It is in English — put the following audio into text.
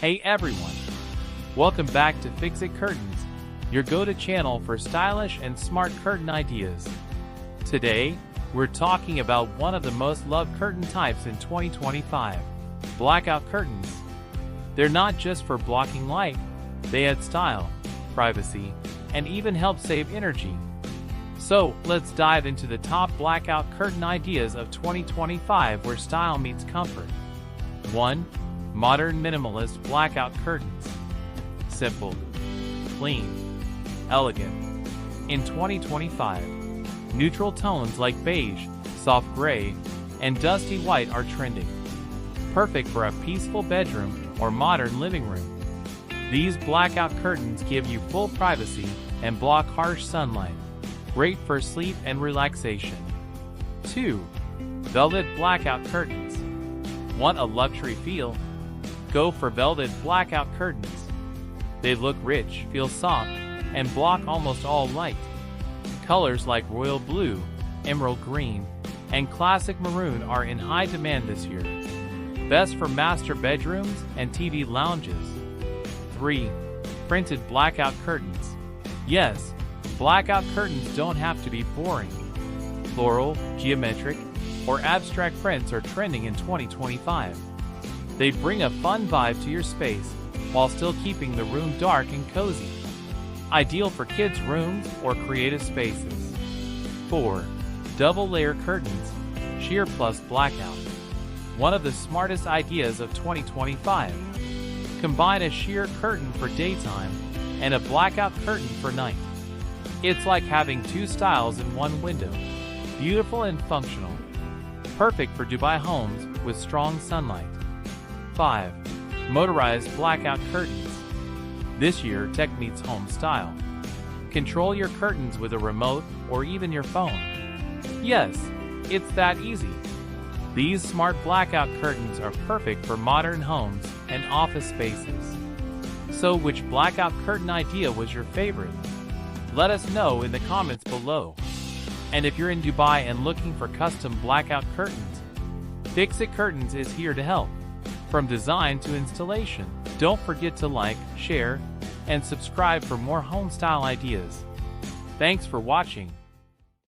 Hey everyone! Welcome back to Fixit Curtains, your go-to channel for stylish and smart curtain ideas. Today, we're talking about one of the most loved curtain types in 2025, blackout curtains. They're not just for blocking light, they add style, privacy, and even help save energy. So, let's dive into the top blackout curtain ideas of 2025 where style meets comfort. 1. Modern minimalist blackout curtains. Simple, clean, elegant. In 2025, neutral tones like beige, soft gray, and dusty white are trending. Perfect for a peaceful bedroom or modern living room. These blackout curtains give you full privacy and block harsh sunlight. Great for sleep and relaxation. 2. Velvet blackout curtains. Want a luxury feel? Go for velvet blackout curtains. They look rich, feel soft, and block almost all light. Colors like royal blue, emerald green, and classic maroon are in high demand this year. Best for master bedrooms and TV lounges. 3. Printed blackout curtains. Yes, blackout curtains don't have to be boring. Floral, geometric, or abstract prints are trending in 2025. They bring a fun vibe to your space while still keeping the room dark and cozy. Ideal for kids' rooms or creative spaces. 4. Double layer curtains, sheer plus blackout. One of the smartest ideas of 2025. Combine a sheer curtain for daytime and a blackout curtain for night. It's like having two styles in one window. Beautiful and functional. Perfect for Dubai homes with strong sunlight. 5. Motorized blackout curtains. This year, tech meets home style. Control your curtains with a remote or even your phone. Yes, it's that easy. These smart blackout curtains are perfect for modern homes and office spaces. So, which blackout curtain idea was your favorite? Let us know in the comments below. And if you're in Dubai and looking for custom blackout curtains, Fixit Curtains is here to help. From design to installation. Don't forget to like, share, and subscribe for more home style ideas. Thanks for watching.